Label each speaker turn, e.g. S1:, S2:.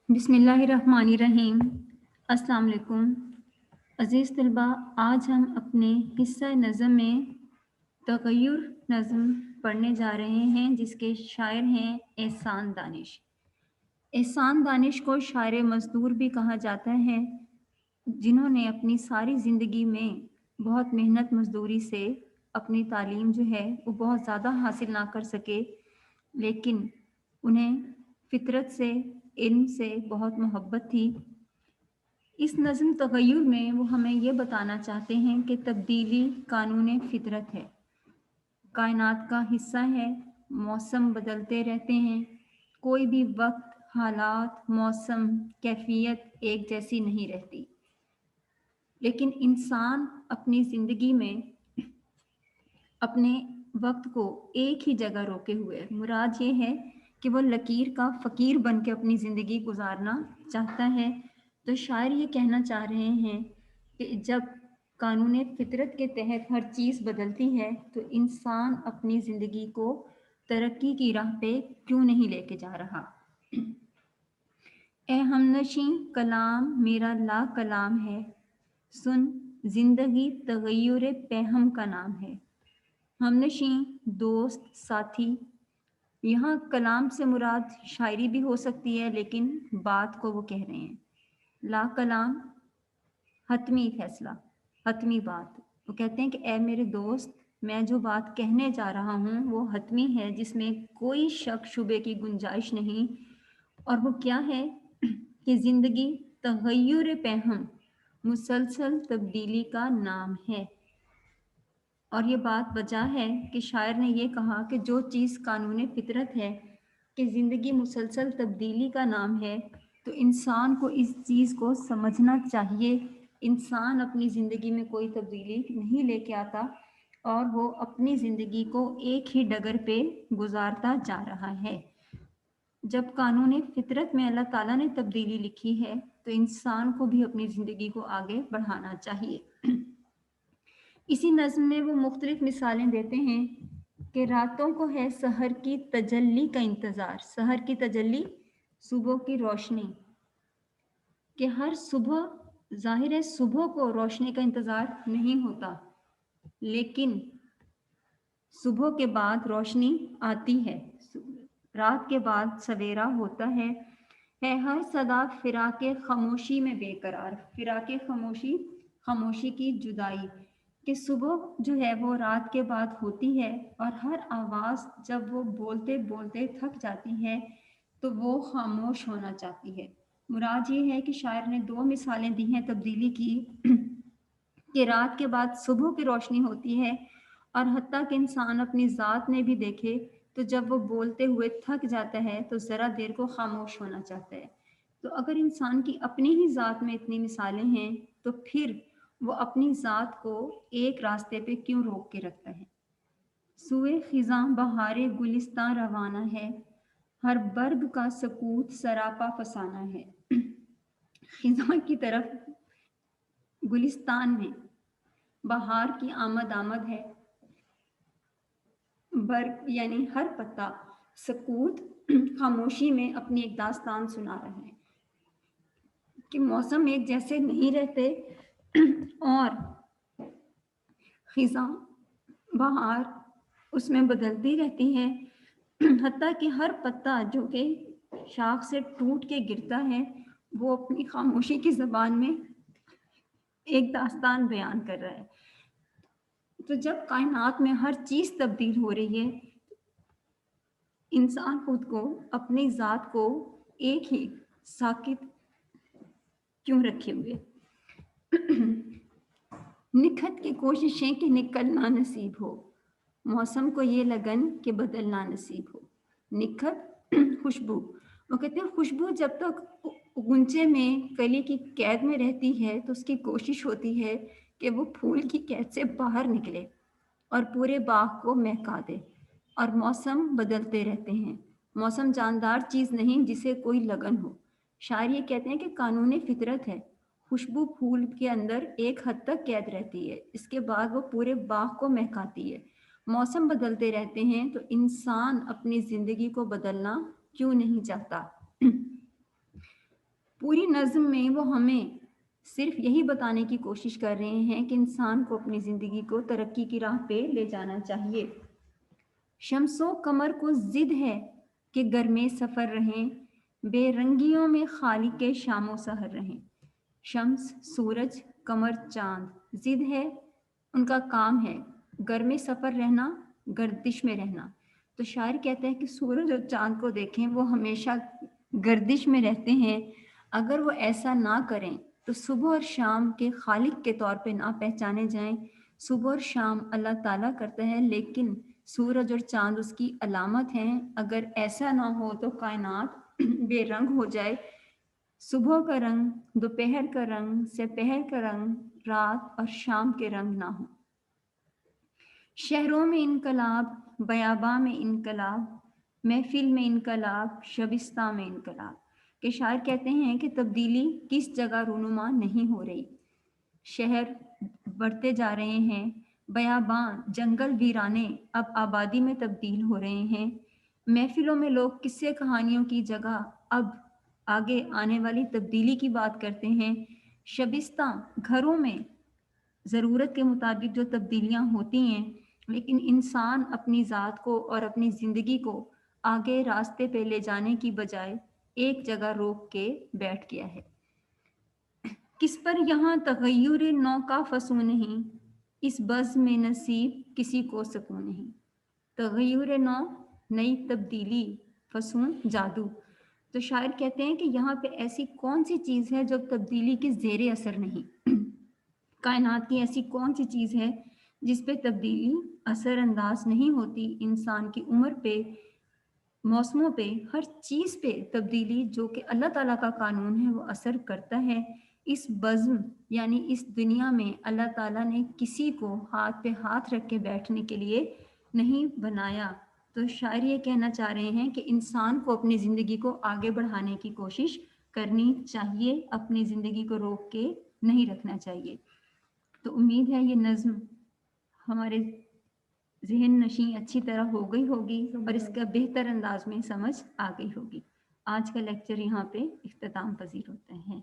S1: बिस्मिल्लाहिर्रहमानिर्रहीम। अस्सलाम वालेकुम। अज़ीज़ तलबा, आज हम अपने हिस्सा नज़म में तग़य्युर नज़म पढ़ने जा रहे हैं, जिसके शायर हैं एहसान दानिश। एहसान दानिश को शायर मज़दूर भी कहा जाता है, जिन्होंने अपनी सारी ज़िंदगी में बहुत मेहनत मज़दूरी से अपनी तालीम जो है वो बहुत ज़्यादा हासिल ना कर सके, लेकिन उन्हें फ़ितरत से, इल्म से बहुत मोहब्बत थी। इस नज़्म तग़य्युर में वो हमें ये बताना चाहते हैं कि तब्दीली कानून फ़ितरत है, कायनात का हिस्सा है, मौसम बदलते रहते हैं, कोई भी वक्त, हालात, मौसम, कैफ़ियत एक जैसी नहीं रहती। लेकिन इंसान अपनी ज़िंदगी में अपने वक्त को एक ही जगह रोके हुए है। मुराद ये है कि वो लकीर का फ़कीर बन के अपनी ज़िंदगी गुजारना चाहता है। तो शायर ये कहना चाह रहे हैं कि जब कानून फ़ितरत के तहत हर चीज़ बदलती है, तो इंसान अपनी ज़िंदगी को तरक्की की राह पे क्यों नहीं लेके जा रहा। ए हमनशी कलाम मेरा ला कलाम है, सुन जिंदगी तग़य्युर पेहम का नाम है। हमनशी दोस्त, साथी, यहाँ कलाम से मुराद शायरी भी हो सकती है, लेकिन बात को वो कह रहे हैं। ला कलाम हतमी फैसला, हतमी बात। वो कहते हैं कि ए मेरे दोस्त, मैं जो बात कहने जा रहा हूँ वो हतमी है, जिसमें कोई शक शुबे की गुंजाइश नहीं। और वो क्या है कि ज़िंदगी तग़य्युर पेहम, मुसलसल तब्दीली का नाम है। और ये बात वजह है कि शायर ने ये कहा कि जो चीज़ कानून फ़ितरत है कि ज़िंदगी मुसलसल तब्दीली का नाम है, तो इंसान को इस चीज़ को समझना चाहिए। इंसान अपनी ज़िंदगी में कोई तब्दीली नहीं लेके आता और वो अपनी ज़िंदगी को एक ही डगर पे गुजारता जा रहा है। जब कानून फ़ितरत में अल्लाह ताला ने तब्दीली लिखी है, तो इंसान को भी अपनी ज़िंदगी को आगे बढ़ाना चाहिए। इसी नज़्म में वो मुख्तलिफ मिसालें देते हैं कि रातों को है सहर की तजल्ली का इंतज़ार। सहर की तजल्ली, सुबह की रोशनी, कि हर सुबह ज़ाहिर है सुबह को रोशनी का इंतज़ार नहीं होता, लेकिन सुबह के बाद रोशनी आती है, रात के बाद सवेरा होता है हर सदा फिराके खामोशी में बेकरार। फिराके खामोशी, खामोशी की जुदाई, कि सुबह जो है वो रात के बाद होती है और हर आवाज़ जब वो बोलते बोलते थक जाती है तो वो खामोश होना चाहती है। मुराद ये है कि शायर ने दो मिसालें दी हैं तब्दीली की, कि रात के बाद सुबह की रोशनी होती है, और हत्ता कि इंसान अपनी ज़ात में भी देखे तो जब वो बोलते हुए थक जाता है तो ज़रा देर को खामोश होना चाहता है। तो अगर इंसान की अपनी ही ज़ात में इतनी मिसालें हैं, तो फिर वो अपनी ज़ात को एक रास्ते पे क्यों रोक के रखता है। सुए खिज़ां बहारे गुलिस्तां रवाना है, हर बर्ग का सकूत सरापा फसाना है। खिज़ां की तरफ, गुलिस्तान में बहार की आमद आमद है, बर्ग यानी हर पत्ता, सकूत खामोशी में अपनी एक दास्तान सुना रहा है कि मौसम एक जैसे नहीं रहते और खिज़ां बहार उसमें बदलती रहती है। हत्ता कि हर पत्ता जो कि शाख से टूट के गिरता है, वो अपनी खामोशी की ज़बान में एक दास्तान बयान कर रहा है। तो जब कायनात में हर चीज़ तब्दील हो रही है, इंसान खुद को, अपनी ज़ात को एक ही साकित क्यों रखे हुए। निखत की कोशिशें कि निकलना नसीब हो, मौसम को ये लगन कि बदलना नसीब हो। निखत खुशबू, वो कहते हैं खुशबू जब तक गुंचे में कली की कैद में रहती है तो उसकी कोशिश होती है कि वो फूल की कैद से बाहर निकले और पूरे बाग को महका दे। और मौसम बदलते रहते हैं, मौसम जानदार चीज़ नहीं जिसे कोई लगन हो। शायर ये कहते हैं कि कानून फितरत है, खुशबू फूल के अंदर एक हद तक कैद रहती है, इसके बाद वो पूरे बाग को महकाती है। मौसम बदलते रहते हैं, तो इंसान अपनी ज़िंदगी को बदलना क्यों नहीं चाहता। पूरी नज़्म में वो हमें सिर्फ यही बताने की कोशिश कर रहे हैं कि इंसान को अपनी ज़िंदगी को तरक्की की राह पे ले जाना चाहिए। शम्सो कमर को जिद है कि घर में सफ़र रहें, बेरंगियों में खालिक के शामो सहर रहें। शम्स सूरज, कमर चांद, जिद है, उनका काम है घर में सफ़र रहना, गर्दिश में रहना। तो शायर कहते हैं कि सूरज और चांद को देखें, वो हमेशा गर्दिश में रहते हैं। अगर वो ऐसा ना करें तो सुबह और शाम के खालिक के तौर पे ना पहचाने जाएं। सुबह और शाम अल्लाह ताला करता है, लेकिन सूरज और चांद उसकी अलामत हैं। अगर ऐसा ना हो तो कायनात बेरंग हो जाए। सुबह का रंग, दोपहर का रंग, सपहर का रंग, रात और शाम के रंग ना हो। शहरों में इनकलाब, बयाबा में इनकलाब, महफिल में इनकलाब, शबिस्ता में इनकलाब। के शायर कहते हैं कि तब्दीली किस जगह रूनुमा नहीं हो रही। शहर बढ़ते जा रहे हैं, बयाबान, जंगल वीराने अब आबादी में तब्दील हो रहे हैं। महफिलों में लोग किस्से कहानियों की जगह अब आगे आने वाली तब्दीली की बात करते हैं। शबिस्तां, घरों में ज़रूरत के मुताबिक जो तब्दीलियां होती हैं, लेकिन इंसान अपनी ज़ात को और अपनी ज़िंदगी को आगे रास्ते पे ले जाने की बजाय एक जगह रोक के बैठ गया है। किस पर यहाँ तगय्युर नौ का फसू नहीं, इस बज़्म में नसीब किसी को सकून नहीं। तगय्युर नौ, नई तब्दीली, फसून, जादू। तो शायर कहते हैं कि यहाँ पे ऐसी कौन सी चीज़ है जो तब्दीली के ज़ेरे असर नहीं। कायनात की ऐसी कौन सी चीज़ है जिस पे तब्दीली असरअंदाज नहीं होती। इंसान की उम्र पे, मौसमों पे, हर चीज़ पे तब्दीली जो कि अल्लाह ताला का कानून है वो असर करता है। इस बज़्म यानी इस दुनिया में अल्लाह ताला ने किसी को हाथ पे हाथ रख के बैठने के लिए नहीं बनाया। तो शायर ये कहना चाह रहे हैं कि इंसान को अपनी ज़िंदगी को आगे बढ़ाने की कोशिश करनी चाहिए, अपनी ज़िंदगी को रोक के नहीं रखना चाहिए। तो उम्मीद है ये नज़्म हमारे ज़हन नशीं अच्छी तरह हो गई होगी और इसका बेहतर अंदाज में समझ आ गई होगी। आज का लेक्चर यहाँ पे इख्तिताम पजीर होता है।